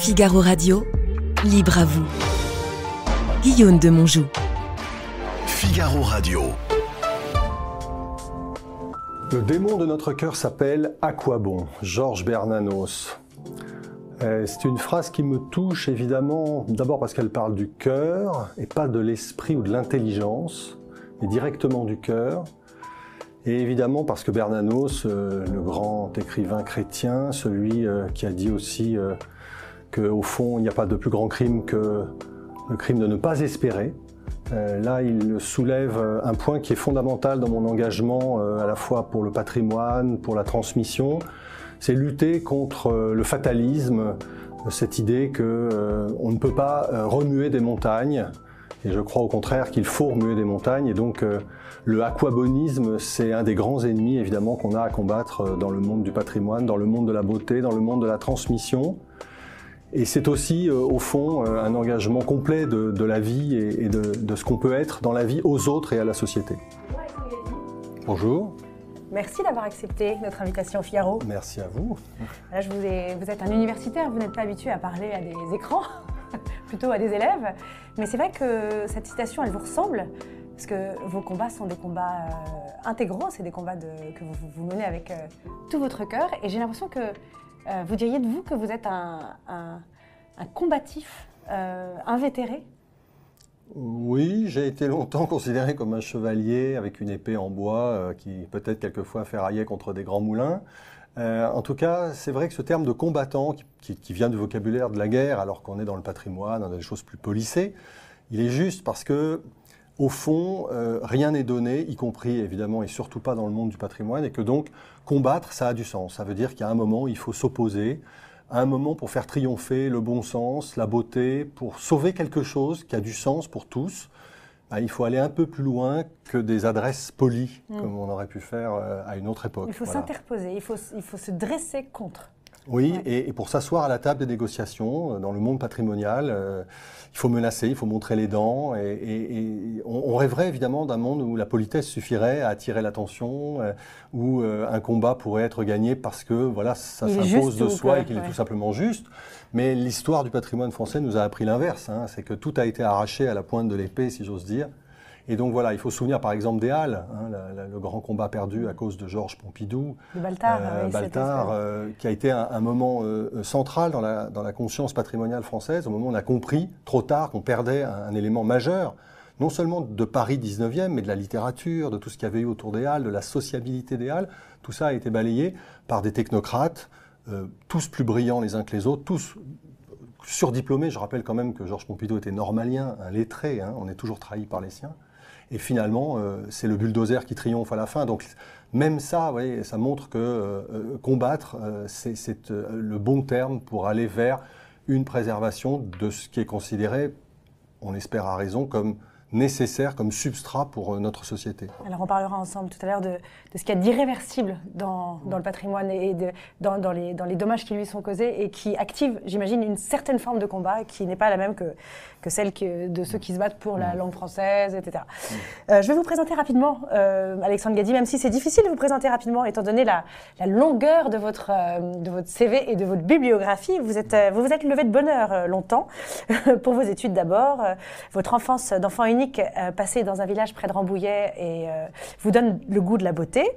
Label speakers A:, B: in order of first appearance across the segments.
A: Figaro Radio, libre à vous. Guillaume de Monjou.
B: Figaro Radio.
C: Le démon de notre cœur s'appelle « À quoi bon ?» Georges Bernanos. C'est une phrase qui me touche évidemment, d'abord parce qu'elle parle du cœur et pas de l'esprit ou de l'intelligence, mais directement du cœur. Et évidemment parce que Bernanos, le grand écrivain chrétien, celui qui a dit aussi qu'au fond il n'y a pas de plus grand crime que le crime de ne pas espérer. Là, il soulève un point qui est fondamental dans mon engagement, à la fois pour le patrimoine, pour la transmission. C'est lutter contre le fatalisme, cette idée qu'on ne peut pas remuer des montagnes. Et je crois au contraire qu'il faut remuer des montagnes. Et donc, le aquabonisme, c'est un des grands ennemis, évidemment, qu'on a à combattre dans le monde du patrimoine, dans le monde de la beauté, dans le monde de la transmission. Et c'est aussi, au fond, un engagement complet de la vie et de ce qu'on peut être dans la vie aux autres et à la société. Bonjour.
D: Merci d'avoir accepté notre invitation au Figaro.
C: Merci à vous.
D: Là, vous êtes un universitaire, vous n'êtes pas habitué à parler à des écrans, plutôt à des élèves. Mais c'est vrai que cette citation, elle vous ressemble, parce que vos combats sont des combats intégraux, c'est des combats que vous menez avec tout votre cœur. Et j'ai l'impression que vous diriez de vous que vous êtes un combatif invétéré.
C: Oui, j'ai été longtemps considéré comme un chevalier avec une épée en bois qui peut-être quelquefois ferraillait contre des grands moulins. En tout cas, c'est vrai que ce terme de combattant qui vient du vocabulaire de la guerre, alors qu'on est dans le patrimoine, on a des choses plus policées, il est juste parce que, au fond, rien n'est donné, y compris évidemment et surtout pas dans le monde du patrimoine, et que donc combattre, ça a du sens. Ça veut dire qu'à un moment, il faut s'opposer, à un moment pour faire triompher le bon sens, la beauté, pour sauver quelque chose qui a du sens pour tous. Il faut aller un peu plus loin que des adresses polies, comme on aurait pu faire à une autre époque.
D: Il faut s'interposer, il faut se dresser contre.
C: Oui,
D: ouais.
C: Et pour s'asseoir à la table des négociations, dans le monde patrimonial, il faut menacer, il faut montrer les dents. Et on rêverait évidemment d'un monde où la politesse suffirait à attirer l'attention, où un combat pourrait être gagné parce que voilà, ça s'impose de soi et qu'il est tout simplement juste. Mais l'histoire du patrimoine français nous a appris l'inverse. C'est que tout a été arraché à la pointe de l'épée, si j'ose dire. Et donc voilà, il faut se souvenir par exemple des Halles, le grand combat perdu à cause de Georges Pompidou,
D: de Baltard,
C: qui a été un moment central dans la conscience patrimoniale française, au moment où on a compris trop tard qu'on perdait un élément majeur, non seulement de Paris 19e, mais de la littérature, de tout ce qu'il y avait eu autour des Halles, de la sociabilité des Halles. Tout ça a été balayé par des technocrates, tous plus brillants les uns que les autres, tous surdiplômés. Je rappelle quand même que Georges Pompidou était normalien, un lettré, on est toujours trahi par les siens. Et finalement, c'est le bulldozer qui triomphe à la fin. Donc même ça, vous voyez, ça montre que combattre, c'est le bon terme pour aller vers une préservation de ce qui est considéré, on espère à raison, comme nécessaire, comme substrat pour notre société.
D: Alors on parlera ensemble tout à l'heure de ce qu'il y a d'irréversible dans le patrimoine et dans les dommages qui lui sont causés et qui activent, j'imagine, une certaine forme de combat qui n'est pas la même que celle de ceux qui se battent pour la langue française, etc. Je vais vous présenter rapidement Alexandre Gady, même si c'est difficile de vous présenter rapidement, étant donné la longueur de votre CV et de votre bibliographie. Vous vous êtes levé de bonne heure longtemps, pour vos études d'abord. Votre enfance d'enfant unique passée dans un village près de Rambouillet et vous donne le goût de la beauté,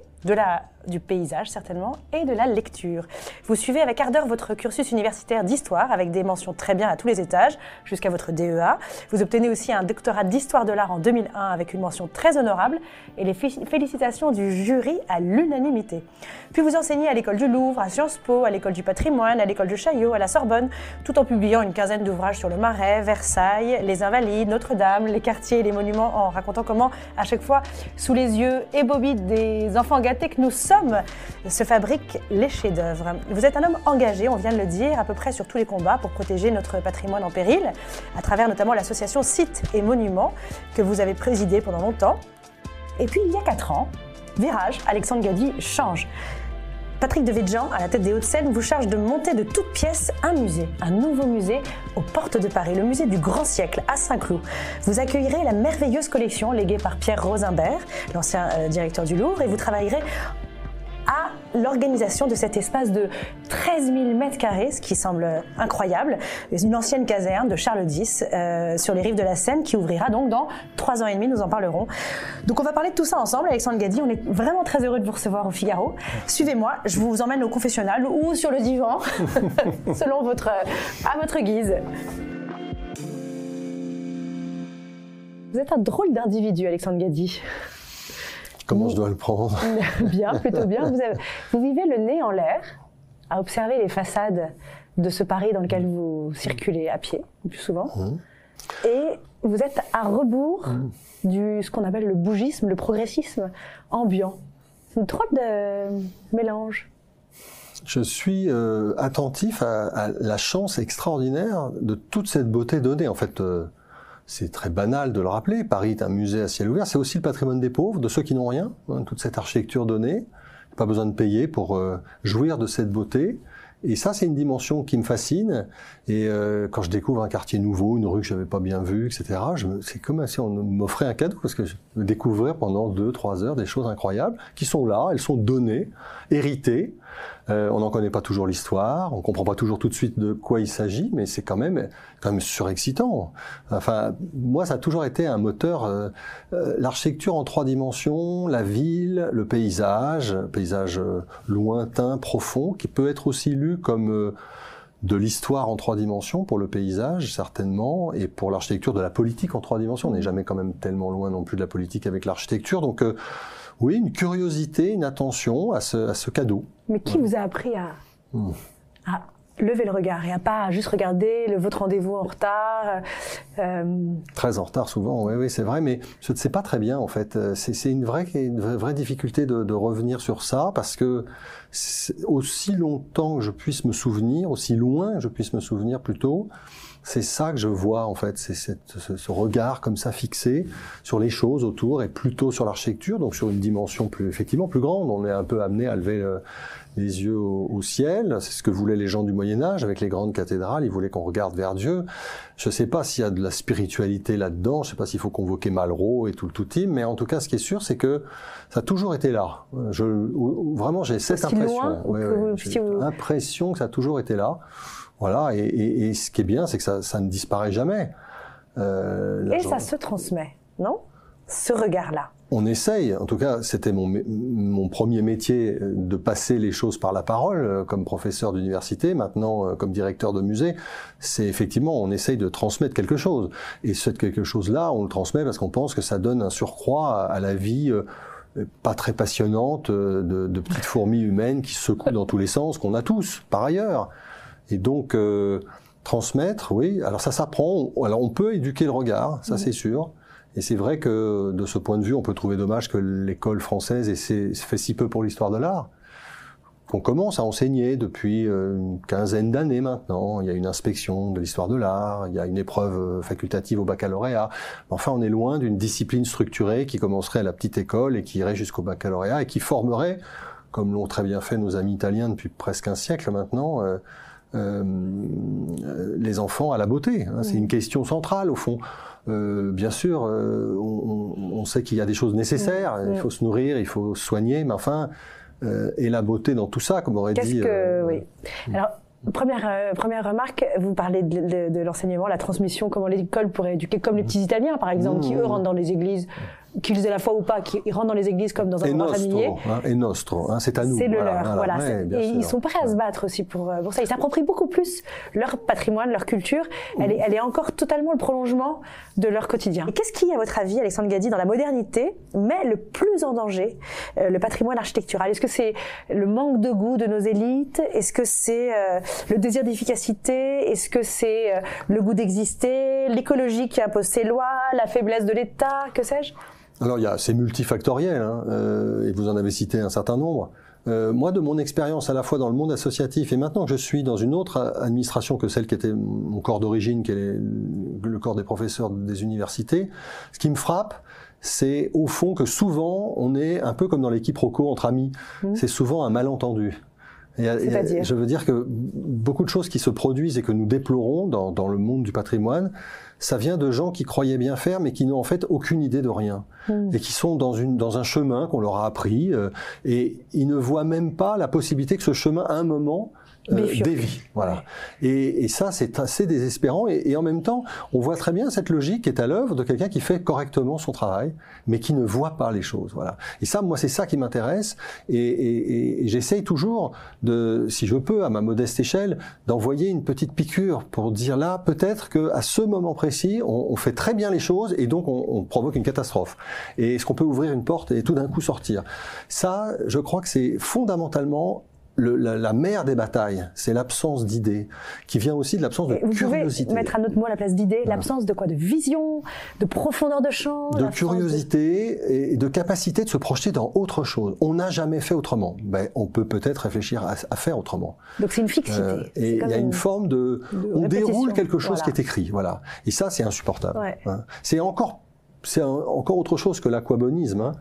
D: du paysage certainement, et de la lecture. Vous suivez avec ardeur votre cursus universitaire d'histoire, avec des mentions très bien à tous les étages, jusqu'à votre DEA. Vous obtenez aussi un doctorat d'histoire de l'art en 2001, avec une mention très honorable, et les félicitations du jury à l'unanimité. Puis vous enseignez à l'école du Louvre, à Sciences Po, à l'école du patrimoine, à l'école de Chaillot, à la Sorbonne, tout en publiant une quinzaine d'ouvrages sur le Marais, Versailles, les Invalides, Notre-Dame, les quartiers et les monuments, en racontant comment, à chaque fois, sous les yeux ébobis des enfants gâtés que nous sommes, se fabriquent les chefs-d'œuvre. Vous êtes un homme engagé, on vient de le dire, à peu près sur tous les combats pour protéger notre patrimoine en péril, à travers notamment l'association Sites et Monuments, que vous avez présidée pendant longtemps. Et puis, il y a 4 ans, virage, Alexandre Gady change. Patrick Devedjian, à la tête des Hauts-de-Seine, vous charge de monter de toutes pièces un musée, un nouveau musée aux portes de Paris, le musée du Grand Siècle à Saint-Cloud. Vous accueillerez la merveilleuse collection léguée par Pierre Rosimbert, l'ancien directeur du Louvre, et vous travaillerez à l'organisation de cet espace de 13 000 mètres carrés, ce qui semble incroyable, une ancienne caserne de Charles X sur les rives de la Seine qui ouvrira donc dans 3 ans et demi, nous en parlerons. Donc on va parler de tout ça ensemble, Alexandre Gady, on est vraiment très heureux de vous recevoir au Figaro. Suivez-moi, je vous emmène au confessionnal ou sur le divan, selon à votre guise. Vous êtes un drôle d'individu, Alexandre Gady.
C: Comment je dois le prendre?
D: Bien, plutôt bien. Vous vivez le nez en l'air, à observer les façades de ce Paris dans lequel vous circulez à pied, le plus souvent. Et vous êtes à rebours de ce qu'on appelle le bougisme, le progressisme ambiant. C'est une drôle de mélange.
C: Je suis attentif à la chance extraordinaire de toute cette beauté donnée. En fait, c'est très banal de le rappeler. Paris est un musée à ciel ouvert. C'est aussi le patrimoine des pauvres, de ceux qui n'ont rien. Toute cette architecture donnée. Pas besoin de payer pour jouir de cette beauté. Et ça, c'est une dimension qui me fascine. Et quand je découvre un quartier nouveau, une rue que je n'avais pas bien vue, etc., c'est comme si on m'offrait un cadeau, parce que je vais découvrir pendant 2-3 heures des choses incroyables qui sont là, elles sont données, héritées. On n'en connaît pas toujours l'histoire, on comprend pas toujours tout de suite de quoi il s'agit, mais c'est quand même surexcitant. Enfin, moi, ça a toujours été un moteur. L'architecture en 3 dimensions, la ville, le paysage lointain, profond, qui peut être aussi lu comme de l'histoire en 3 dimensions pour le paysage, certainement, et pour l'architecture de la politique en 3 dimensions. On n'est jamais quand même tellement loin non plus de la politique avec l'architecture, donc oui, une curiosité, une attention à ce cadeau.
D: Mais qui vous a appris à lever le regard et à pas juste regarder votre rendez-vous en retard
C: Très en retard souvent, oui, c'est vrai, mais je ne sais pas très bien en fait. C'est une vraie difficulté de revenir sur ça, parce que aussi longtemps que je puisse me souvenir, aussi loin que je puisse me souvenir plutôt, c'est ça que je vois en fait, c'est ce regard comme ça fixé sur les choses autour et plutôt sur l'architecture, donc sur une dimension effectivement plus grande. On est un peu amené à lever les yeux au ciel, c'est ce que voulaient les gens du Moyen-Âge avec les grandes cathédrales, ils voulaient qu'on regarde vers Dieu. Je ne sais pas s'il y a de la spiritualité là-dedans, je ne sais pas s'il faut convoquer Malraux et tout le tout-team, mais en tout cas ce qui est sûr c'est que ça a toujours été là. Vraiment j'ai cette impression, j'ai l'impression que ça a toujours été là. Voilà, et ce qui est bien, c'est que ça ne disparaît jamais.
D: Et ça se transmet, non? Ce regard-là.
C: On essaye, en tout cas, c'était mon premier métier de passer les choses par la parole, comme professeur d'université, maintenant comme directeur de musée. C'est effectivement, on essaye de transmettre quelque chose. Et ce quelque chose-là, on le transmet parce qu'on pense que ça donne un surcroît à la vie pas très passionnante de petites fourmis humaines qui secouent dans tous les sens, qu'on a tous, par ailleurs. Et donc, transmettre, oui, alors ça s'apprend. Alors on peut éduquer le regard, ça c'est sûr. Et c'est vrai que de ce point de vue, on peut trouver dommage que l'école française ait fait si peu pour l'histoire de l'art. Qu'on commence à enseigner depuis une quinzaine d'années maintenant. Il y a une inspection de l'histoire de l'art, il y a une épreuve facultative au baccalauréat. Enfin, on est loin d'une discipline structurée qui commencerait à la petite école et qui irait jusqu'au baccalauréat et qui formerait, comme l'ont très bien fait nos amis italiens depuis presque un siècle maintenant, les enfants à la beauté. C'est une question centrale au fond. Bien sûr, on sait qu'il y a des choses nécessaires, il faut se nourrir, il faut se soigner, mais enfin, et la beauté dans tout ça, comme aurait dit...
D: Oui. Alors, première remarque, vous parlez de l'enseignement, la transmission, comment l'école pourrait éduquer, comme les petits Italiens par exemple, qui eux rentrent dans les églises, qu'ils aient la foi ou pas, qui rentrent dans les églises comme dans un endroit familier.
C: Et nostro, c'est à nous.
D: C'est le leur, voilà. Ouais, et ils sont prêts à se battre aussi pour ça. Ils s'approprient beaucoup plus leur patrimoine, leur culture. Elle est encore totalement le prolongement de leur quotidien. Et qu'est-ce qui, à votre avis, Alexandre Gady, dans la modernité, met le plus en danger le patrimoine architectural? Est-ce que c'est le manque de goût de nos élites? Est-ce que c'est le désir d'efficacité? Est-ce que c'est le goût d'exister? L'écologie qui impose ses lois? La faiblesse de l'État? Que sais-je?
C: Alors c'est multifactoriel, et vous en avez cité un certain nombre. Moi, de mon expérience à la fois dans le monde associatif et maintenant que je suis dans une autre administration que celle qui était mon corps d'origine, qui est le corps des professeurs des universités, ce qui me frappe, c'est au fond que souvent on est un peu comme dans les quiproquos entre amis. C'est souvent un malentendu.
D: C'est-à-dire ?
C: Je veux dire que beaucoup de choses qui se produisent et que nous déplorons dans le monde du patrimoine, ça vient de gens qui croyaient bien faire, mais qui n'ont en fait aucune idée de rien. Et qui sont dans un chemin qu'on leur a appris, et ils ne voient même pas la possibilité que ce chemin, à un moment, dévie. Voilà. Et ça, c'est assez désespérant. Et en même temps, on voit très bien cette logique qui est à l'œuvre de quelqu'un qui fait correctement son travail, mais qui ne voit pas les choses. Voilà. Et ça, moi, c'est ça qui m'intéresse. Et j'essaye toujours si je peux, à ma modeste échelle, d'envoyer une petite piqûre pour dire là, peut-être qu'à ce moment précis, on fait très bien les choses et donc on provoque une catastrophe. Et est-ce qu'on peut ouvrir une porte et tout d'un coup sortir ? Ça, je crois que c'est fondamentalement la mère des batailles, c'est l'absence d'idées, qui vient aussi de l'absence de curiosité.
D: Vous pouvez mettre un autre mot à la place d'idées, l'absence de quoi ? De vision, de profondeur de champ,
C: de curiosité et de capacité de se projeter dans autre chose. On n'a jamais fait autrement. On peut peut-être réfléchir à faire autrement.
D: Donc c'est une fixité.
C: Et il y a une forme on déroule quelque chose qui est écrit, voilà. Et ça, c'est insupportable.
D: Ouais.
C: C'est encore autre chose que l'aquabonisme.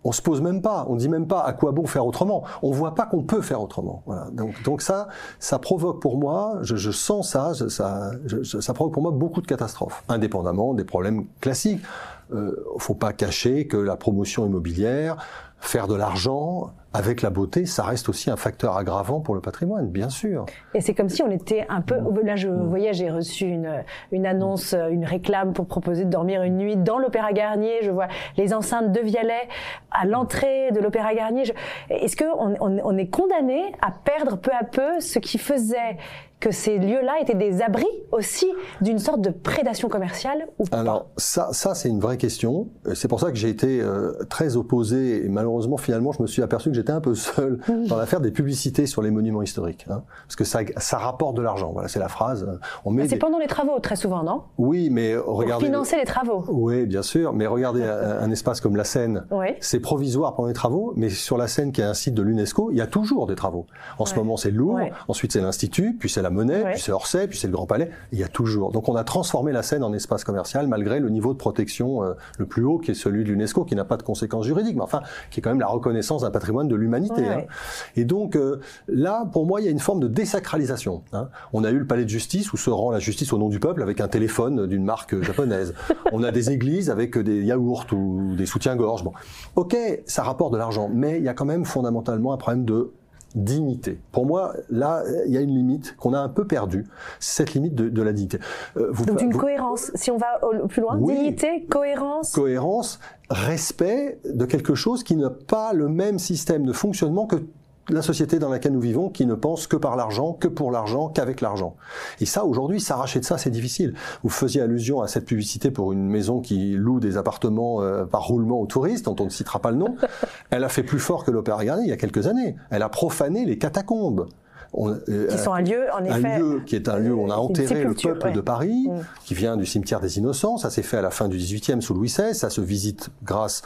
C: On se pose même pas, on dit même pas à quoi bon faire autrement. On voit pas qu'on peut faire autrement. Voilà. Donc ça provoque pour moi, je sens ça provoque pour moi beaucoup de catastrophes, indépendamment des problèmes classiques. Faut pas cacher que la promotion immobilière, faire de l'argent avec la beauté, ça reste aussi un facteur aggravant pour le patrimoine, bien sûr.
D: Et c'est comme si on était un peu... Là, vous voyez, j'ai reçu une annonce, une réclame pour proposer de dormir une nuit dans l'Opéra Garnier. Je vois les enceintes de Vialet à l'entrée de l'Opéra Garnier. Est-ce qu'on est condamné à perdre peu à peu ce qui faisait que ces lieux-là étaient des abris aussi d'une sorte de prédation commerciale ou pas ?
C: Alors ça c'est une vraie question. C'est pour ça que j'ai été très opposé et malheureusement finalement je me suis aperçu que j'étais un peu seul dans l'affaire des publicités sur les monuments historiques, parce que ça rapporte de l'argent. Voilà, c'est la phrase.
D: C'est pendant les travaux très souvent, non ?
C: Oui, mais regardez.
D: Pour financer les travaux.
C: Oui, bien sûr. Mais regardez un espace comme la Seine.
D: Oui.
C: C'est provisoire pendant les travaux, mais sur la Seine qui est un site de l'UNESCO, il y a toujours des travaux. En ce moment, c'est le Louvre. Ensuite, c'est l'Institut, puis c'est la Monnaie, puis c'est Orsay, puis c'est le Grand Palais. Il y a toujours. Donc, on a transformé la Seine en espace commercial malgré le niveau de protection le plus haut, qui est celui de l'UNESCO, qui n'a pas de conséquences juridiques, mais enfin, qui est quand même la reconnaissance d'un patrimoine de l'humanité. Et donc, là, pour moi, il y a une forme de désacralisation. On a eu le palais de justice où se rend la justice au nom du peuple avec un téléphone d'une marque japonaise. On a des églises avec des yaourts ou des soutiens-gorge. Bon, ok, ça rapporte de l'argent, mais il y a quand même fondamentalement un problème de dignité. Pour moi, là, il y a une limite qu'on a un peu perdue, cette limite de la dignité.
D: Donc d'une cohérence, si on va plus loin, dignité, cohérence.
C: Cohérence, respect de quelque chose qui n'a pas le même système de fonctionnement que la société dans laquelle nous vivons, qui ne pense que par l'argent, que pour l'argent, qu'avec l'argent. Et ça, aujourd'hui, s'arracher de ça, c'est difficile. Vous faisiez allusion à cette publicité pour une maison qui loue des appartements par roulement aux touristes, dont on ne citera pas le nom. Elle a fait plus fort que l'Opéra Garnier il y a quelques années. Elle a profané les catacombes.
D: Qui sont un lieu, en effet.
C: Un lieu qui est un lieu où on a enterré le peuple de Paris, qui vient du cimetière des Innocents. Ça s'est fait à la fin du XVIIIe sous Louis XVI. Ça se visite grâce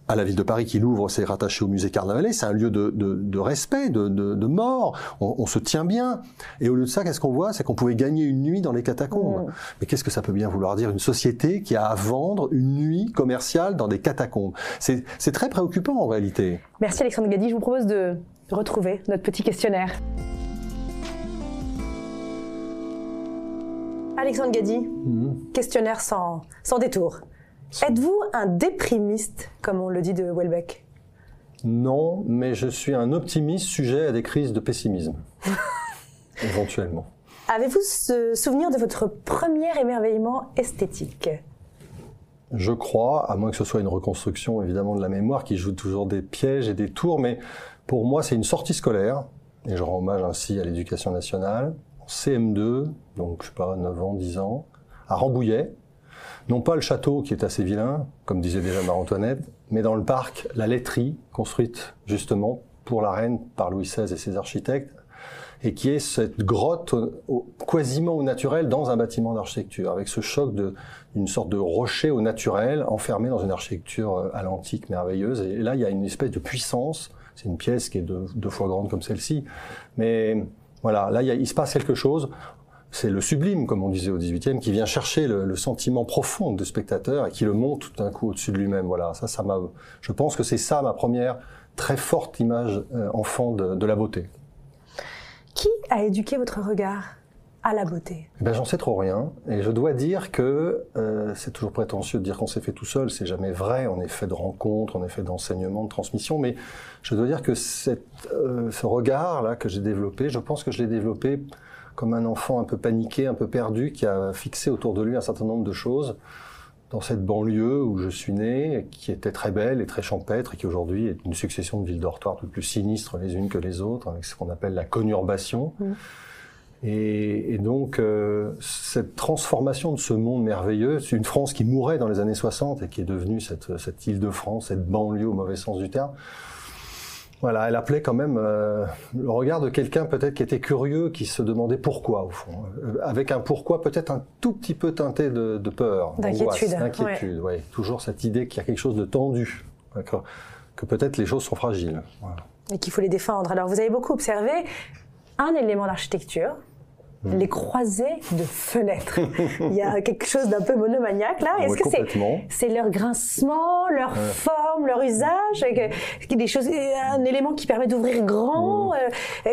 C: à la ville de Paris qui l'ouvre, c'est rattaché au musée Carnavalet. C'est un lieu de respect, de mort. On se tient bien. Et au lieu de ça, qu'est-ce qu'on voit ? C'est qu'on pouvait gagner une nuit dans les catacombes. Mais qu'est-ce que ça peut bien vouloir dire ? Une société qui a à vendre une nuit commerciale dans des catacombes. C'est très préoccupant en réalité.
D: Merci Alexandre Gady. Je vous propose de retrouver notre petit questionnaire. Alexandre Gady, questionnaire sans détour. Êtes-vous un déprimiste, comme on le dit de Houellebecq ?
C: Non, mais je suis un optimiste sujet à des crises de pessimisme, éventuellement.
D: Avez-vous ce souvenir de votre premier émerveillement esthétique ?
C: Je crois, à moins que ce soit une reconstruction évidemment de la mémoire qui joue toujours des pièges et des tours, mais pour moi c'est une sortie scolaire, et je rends hommage ainsi à l'éducation nationale, en CM2, donc je sais pas, 9 ans, 10 ans, à Rambouillet. Non pas le château qui est assez vilain, comme disait déjà Marie-Antoinette, mais dans le parc, la laiterie, construite justement pour la reine par Louis XVI et ses architectes, et qui est cette grotte quasiment au naturel dans un bâtiment d'architecture, avec ce choc d'une sorte de rocher au naturel, enfermé dans une architecture à l'antique merveilleuse. Et là, il y a une espèce de puissance. C'est une pièce qui est deux fois grande comme celle-ci. Mais voilà, là, il se passe quelque chose. C'est le sublime, comme on disait au XVIIIe, qui vient chercher le sentiment profond du spectateur et qui le monte tout d'un coup au-dessus de lui-même. Voilà, je pense que c'est ça ma première très forte image enfant de la beauté.
D: Qui a éduqué votre regard à la beauté?
C: J'en sais trop rien. Et je dois dire que c'est toujours prétentieux de dire qu'on s'est fait tout seul. C'est jamais vrai. On est fait de rencontres, on est fait d'enseignements, de transmissions. Mais je dois dire que ce regard-là que j'ai développé, je pense que je l'ai développé comme un enfant un peu paniqué, un peu perdu, qui a fixé autour de lui un certain nombre de choses dans cette banlieue où je suis né, qui était très belle et très champêtre, et qui aujourd'hui est une succession de villes dortoirs toutes plus sinistres les unes que les autres, avec ce qu'on appelle la conurbation. Et donc, cette transformation de ce monde merveilleux, c'est une France qui mourait dans les années 60 et qui est devenue cette Île-de-France, cette banlieue au mauvais sens du terme. Voilà, elle appelait quand même le regard de quelqu'un peut-être qui était curieux, qui se demandait pourquoi, au fond. Avec un pourquoi peut-être un tout petit peu teinté de peur, d'inquiétude. Ouais. Toujours cette idée qu'il y a quelque chose de tendu, que peut-être les choses sont fragiles. Voilà.
D: Et qu'il faut les défendre. Alors, vous avez beaucoup observé un élément d'architecture, les croisées de fenêtres. Il y a quelque chose d'un peu monomaniaque là. Est-ce que c'est leur grincement, leur forme, leur usage, des choses, un élément qui permet d'ouvrir grand,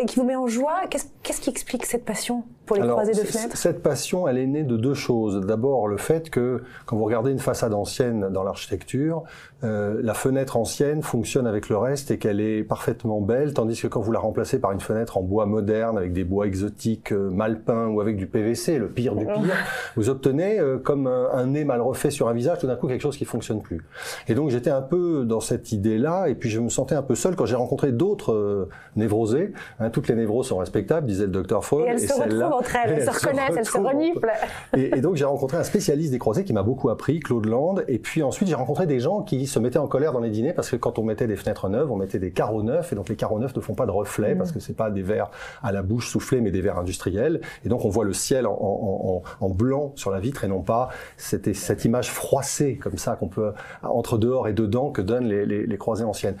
D: qui vous met en joie? Qu'est-ce qui explique cette passion pour les croisées de fenêtres?
C: Cette passion, elle est née de deux choses. D'abord, le fait que quand vous regardez une façade ancienne dans l'architecture, la fenêtre ancienne fonctionne avec le reste et qu'elle est parfaitement belle, tandis que quand vous la remplacez par une fenêtre en bois moderne, avec des bois exotiques, mal peints ou avec du PVC, le pire du pire, vous obtenez comme un nez mal refait sur un visage, tout d'un coup quelque chose qui fonctionne plus. Et donc j'étais un peu dans cette idée-là, et puis je me sentais un peu seul quand j'ai rencontré d'autres névrosés. Toutes les névroses sont respectables, disait le docteur Freud.
D: Et elles se retrouvent entre elles, elles se reconnaissent, elles se reniflent.
C: Et donc j'ai rencontré un spécialiste des croisées qui m'a beaucoup appris, Claude Land, et puis ensuite j'ai rencontré des gens qui se mettaient en colère dans les dîners parce que quand on mettait des fenêtres neuves, on mettait des carreaux neufs, et donc les carreaux neufs ne font pas de reflets parce que c'est pas des verres à la bouche soufflés, mais des verres industriels. Et donc on voit le ciel en blanc sur la vitre et non pas cette image froissée comme ça qu'on peut entre dehors et dedans que donnent les croisées anciennes.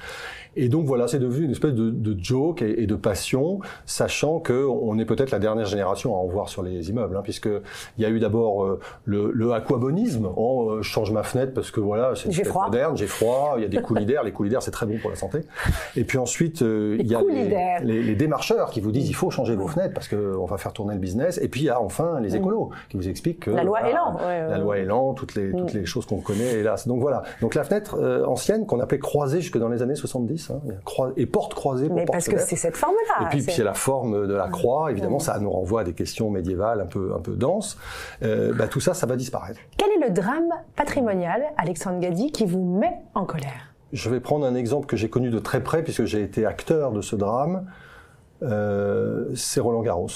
C: Et donc voilà, c'est devenu une espèce de joke et de passion, sachant que on est peut-être la dernière génération à en voir sur les immeubles, puisque il y a eu d'abord le aquabonisme. Je change ma fenêtre parce que voilà, c'est moderne, j'ai froid, il y a des coulis-d'air, les coulis-d'air c'est très bon pour la santé. Et puis ensuite il y a les démarcheurs qui vous disent il faut changer vos fenêtres parce que on va faire tourner le business. Et puis il y a enfin les écolos qui vous expliquent que
D: la loi Elan,
C: la loi Elan, toutes les choses qu'on connaît, hélas. Donc voilà. Donc la fenêtre ancienne qu'on appelait croisée jusque dans les années 70. Et porte croisée pour porte.
D: Mais parce que c'est cette forme-là.
C: Et puis c'est la forme de la croix, évidemment, ça nous renvoie à des questions médiévales un peu denses. Tout ça va disparaître.
D: Quel est le drame patrimonial, Alexandre Gady, qui vous met en colère?
C: Je vais prendre un exemple que j'ai connu de très près, puisque j'ai été acteur de ce drame. C'est Roland-Garros.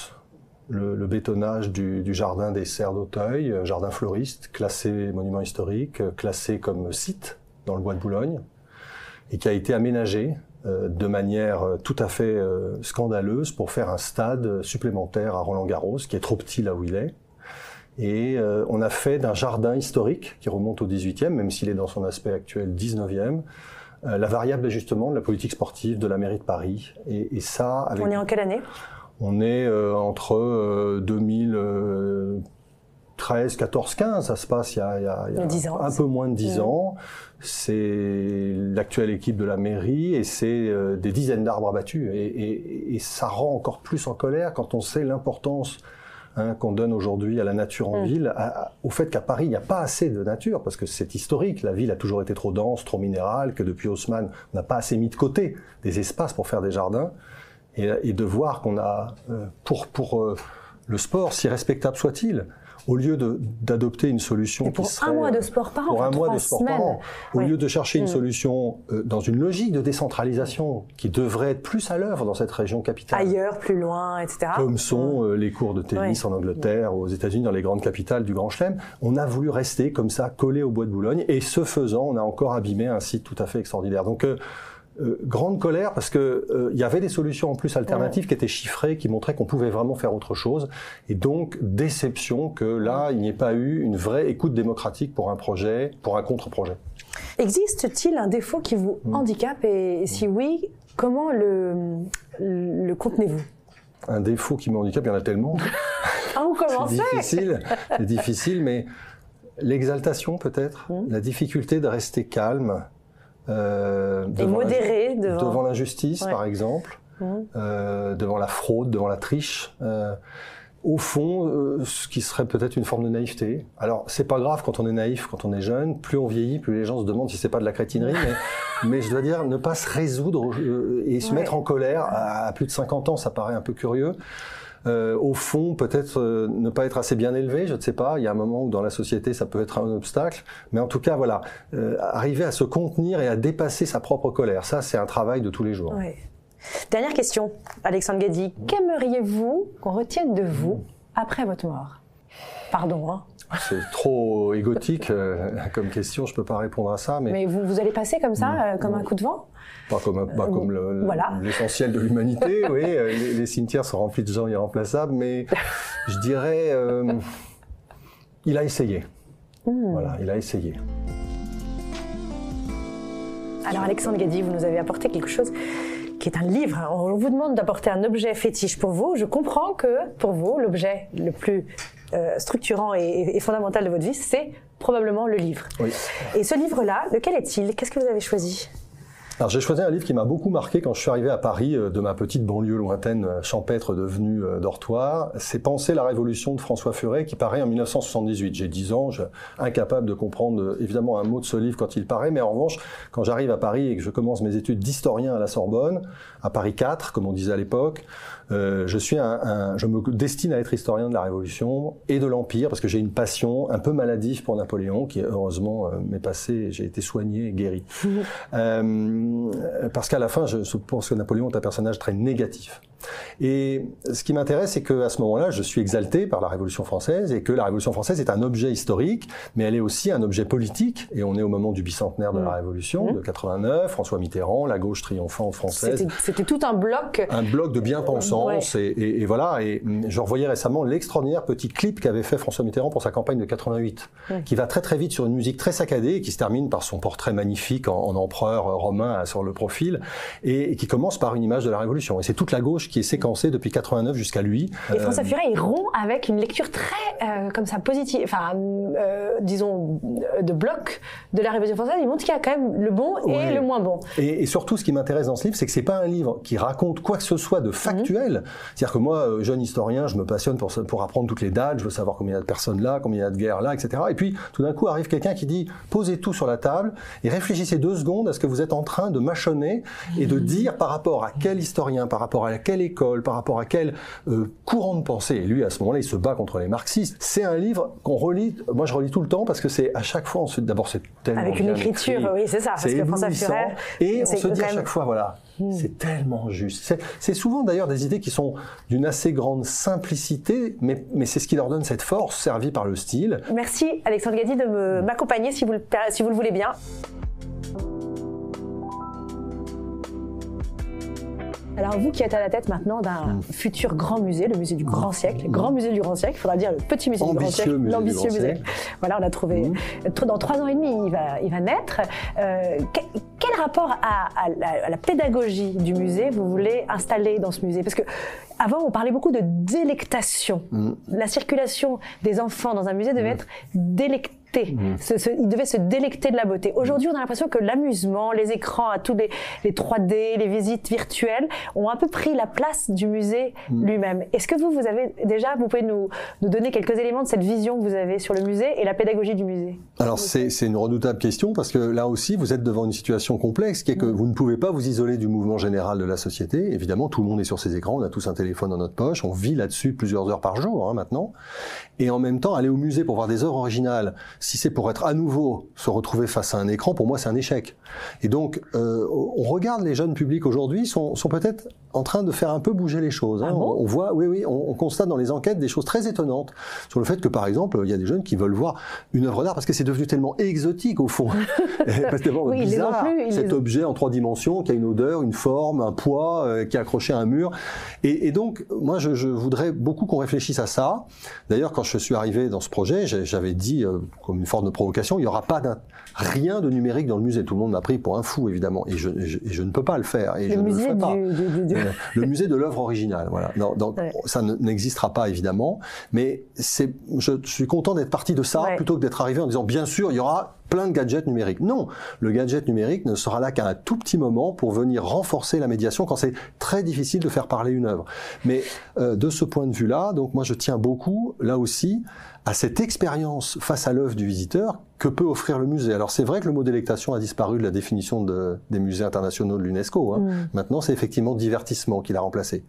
C: Le bétonnage du jardin des Serres d'Auteuil, jardin fleuriste, classé monument historique, classé comme site dans le bois de Boulogne, et qui a été aménagé de manière tout à fait scandaleuse pour faire un stade supplémentaire à Roland-Garros, qui est trop petit là où il est. Et on a fait d'un jardin historique, qui remonte au 18e, même s'il est dans son aspect actuel 19e, la variable d'ajustement de la politique sportive de la mairie de Paris. Et ça, avec...
D: On est en quelle année ?
C: On est entre 2013, 14, 15, ça se passe il y a
D: 10 ans,
C: un peu moins de 10 ans. C'est l'actuelle équipe de la mairie et c'est des dizaines d'arbres abattus. Et ça rend encore plus en colère quand on sait l'importance qu'on donne aujourd'hui à la nature en ville, au fait qu'à Paris, il n'y a pas assez de nature, parce que c'est historique. La ville a toujours été trop dense, trop minérale, que depuis Haussmann, on n'a pas assez mis de côté des espaces pour faire des jardins. Et de voir qu'on a, pour le sport, si respectable soit-il, au lieu d'adopter une solution qui serait...
D: Pour un mois de sport par an,
C: pour un mois de sport par an, au lieu de chercher une solution dans une logique de décentralisation qui devrait être plus à l'œuvre dans cette région capitale.
D: Ailleurs, plus loin, etc.
C: Comme sont les cours de tennis en Angleterre, aux États-Unis, dans les grandes capitales du Grand Chelem. On a voulu rester comme ça, collé au bois de Boulogne, et ce faisant, on a encore abîmé un site tout à fait extraordinaire. Donc, grande colère parce que il y avait des solutions en plus alternatives qui étaient chiffrées, qui montraient qu'on pouvait vraiment faire autre chose, et donc déception que là il n'y ait pas eu une vraie écoute démocratique pour un projet, pour un contre-projet.
D: Existe-t-il un défaut qui vous handicape, et si oui, comment le contenez-vous?
C: Un défaut qui me handicape, il y en a tellement.
D: Vous commencez.
C: C'est difficile, mais l'exaltation peut-être, la difficulté de rester calme.
D: Et modéré
C: devant l'injustice, par exemple. devant la fraude, devant la triche. Au fond, ce qui serait peut-être une forme de naïveté. Alors, c'est pas grave quand on est naïf, quand on est jeune. Plus on vieillit, plus les gens se demandent si c'est pas de la crétinerie. Mais je dois dire, ne pas se résoudre et se mettre en colère à plus de 50 ans, ça paraît un peu curieux. Au fond, peut-être ne pas être assez bien élevé, je ne sais pas. Il y a un moment où dans la société, ça peut être un obstacle. Mais en tout cas, voilà, arriver à se contenir et à dépasser sa propre colère, ça, c'est un travail de tous les jours.
D: Oui. Dernière question, Alexandre Guedy. Qu'aimeriez-vous qu'on retienne de vous après votre mort? Pardon, hein.
C: C'est trop égotique comme question, je ne peux pas répondre à ça.
D: Mais vous allez passer comme ça, comme un coup de vent?
C: Pas comme, l'essentiel de l'humanité, oui. Les cimetières sont remplis de gens irremplaçables, mais je dirais, il a essayé. Voilà, il a essayé.
D: Alors Alexandre Guedy, vous nous avez apporté quelque chose qui est un livre. On vous demande d'apporter un objet fétiche pour vous. Je comprends que pour vous, l'objet le plus structurant et fondamental de votre vie, c'est probablement le livre.
C: Oui.
D: Et ce livre-là, lequel est-il? Qu'est-ce que vous avez choisi?
C: Alors j'ai choisi un livre qui m'a beaucoup marqué quand je suis arrivé à Paris, de ma petite banlieue lointaine, champêtre devenue dortoir. C'est Penser la Révolution de François Furet qui paraît en 1978. J'ai 10 ans, incapable de comprendre évidemment un mot de ce livre quand il paraît, mais en revanche, quand j'arrive à Paris et que je commence mes études d'historien à la Sorbonne, à Paris 4, comme on disait à l'époque, je me destine à être historien de la Révolution et de l'Empire, parce que j'ai une passion un peu maladive pour Napoléon, qui heureusement m'est passée, j'ai été soigné et guéri. Parce qu'à la fin, je pense que Napoléon est un personnage très négatif. Et ce qui m'intéresse, c'est qu'à ce moment-là, je suis exalté par la Révolution française, et que la Révolution française est un objet historique, mais elle est aussi un objet politique, et on est au moment du bicentenaire de la Révolution, de 89, François Mitterrand, la gauche triomphante française.
D: C'était tout un bloc.
C: Un bloc de bien-pensance, et voilà. Et je revoyais récemment l'extraordinaire petit clip qu'avait fait François Mitterrand pour sa campagne de 88, qui va très très vite sur une musique très saccadée, et qui se termine par son portrait magnifique en empereur romain sur le profil, et qui commence par une image de la Révolution. Et c'est toute la gauche qui est séquencée depuis 89 jusqu'à lui.
D: Et François Furet, il rompt avec une lecture très, comme ça, positive, enfin, disons, de bloc de la Révolution française. Il montre qu'il y a quand même le bon et le moins bon.
C: Et surtout, ce qui m'intéresse dans ce livre, c'est que c'est pas un livre qui raconte quoi que ce soit de factuel. C'est-à-dire que moi, jeune historien, je me passionne pour apprendre toutes les dates, je veux savoir combien il y a de personnes là, combien il y a de guerres là, etc. Et puis, tout d'un coup, arrive quelqu'un qui dit, posez tout sur la table et réfléchissez 2 secondes à ce que vous êtes en train de mâchonner et de dire par rapport à quel historien, par rapport à quelle école, par rapport à quel courant de pensée. Et lui, à ce moment-là, il se bat contre les marxistes. C'est un livre qu'on relit, moi je relis tout le temps parce que c'est à chaque fois, ensuite, d'abord c'est tellement
D: avec une écriture,
C: écrit,
D: oui, c'est ça, parce que François Furet,
C: et on se dit à chaque fois, voilà, c'est tellement juste. C'est souvent d'ailleurs des idées qui sont d'une assez grande simplicité, mais c'est ce qui leur donne cette force, servie par le style.
D: Merci Alexandre Guedy de m'accompagner si vous le voulez bien. Alors vous qui êtes à la tête maintenant d'un futur grand musée, le musée du Grand Siècle, grand musée du Grand Siècle, il faudra dire le petit musée du Grand Siècle, l'ambitieux musée. Voilà, on a trouvé, dans 3 ans et demi, il va naître. Quel rapport à la pédagogie du musée vous voulez installer dans ce musée? Parce que avant, on parlait beaucoup de délectation. La circulation des enfants dans un musée devait être délectée. Ils devaient se délecter de la beauté. Aujourd'hui, on a l'impression que l'amusement, les écrans, à tous les 3D, les visites virtuelles, ont un peu pris la place du musée lui-même. Est-ce que vous avez déjà, vous pouvez nous donner quelques éléments de cette vision que vous avez sur le musée et la pédagogie du musée?
C: Alors c'est une redoutable question parce que là aussi, vous êtes devant une situation complexe qui est que vous ne pouvez pas vous isoler du mouvement général de la société. Évidemment, tout le monde est sur ses écrans, on a tous un téléphone dans notre poche, on vit là-dessus plusieurs heures par jour maintenant. Et en même temps, aller au musée pour voir des œuvres originales, si c'est pour être à nouveau se retrouver face à un écran, pour moi c'est un échec. Et donc, on regarde les jeunes publics aujourd'hui, sont peut-être en train de faire un peu bouger les choses. Hein.
D: Ah bon?
C: On voit, on constate dans les enquêtes des choses très étonnantes sur le fait que, par exemple, il y a des jeunes qui veulent voir une œuvre d'art parce que c'est devenu tellement exotique au fond, parce que tellement bizarre, cet objet en 3 dimensions qui a une odeur, une forme, un poids, qui est accroché à un mur. Et donc, moi, je voudrais beaucoup qu'on réfléchisse à ça. D'ailleurs, quand je suis arrivé dans ce projet, j'avais dit, comme une forme de provocation, il n'y aura pas rien de numérique dans le musée. Tout le monde m'a pris pour un fou, évidemment, et je ne peux pas le faire. Et
D: le musée
C: le ferai pas. Le musée de l'œuvre originale, voilà. Donc, ça n'existera pas, évidemment, mais je suis content d'être parti de ça, plutôt que d'être arrivé en disant, bien sûr, il y aura plein de gadgets numériques. Non, le gadget numérique ne sera là qu'à un tout petit moment pour venir renforcer la médiation quand c'est très difficile de faire parler une œuvre. Mais de ce point de vue-là, donc moi je tiens beaucoup, là aussi, à cette expérience face à l'œuvre du visiteur que peut offrir le musée. Alors c'est vrai que le mot délectation a disparu de la définition des musées internationaux de l'UNESCO. Maintenant, c'est effectivement divertissement qui l'a remplacé.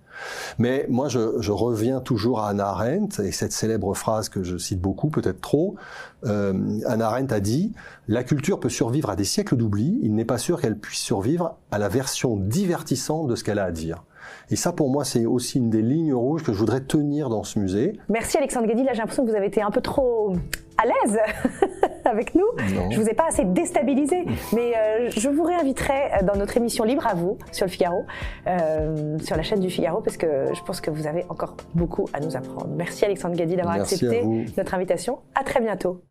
C: Mais moi, je reviens toujours à Hannah Arendt et cette célèbre phrase que je cite beaucoup, peut-être trop. Hannah Arendt a dit « La culture peut survivre à des siècles d'oubli, il n'est pas sûr qu'elle puisse survivre à la version divertissante de ce qu'elle a à dire ». Et ça, pour moi, c'est aussi une des lignes rouges que je voudrais tenir dans ce musée.
D: Merci Alexandre Guedy. Là, j'ai l'impression que vous avez été un peu trop à l'aise avec nous.
C: Non.
D: Je vous ai pas assez déstabilisé, mais je vous réinviterai dans notre émission Libre à vous sur le Figaro, sur la chaîne du Figaro, parce que je pense que vous avez encore beaucoup à nous apprendre. Merci Alexandre Guedy d'avoir accepté notre invitation. À très bientôt.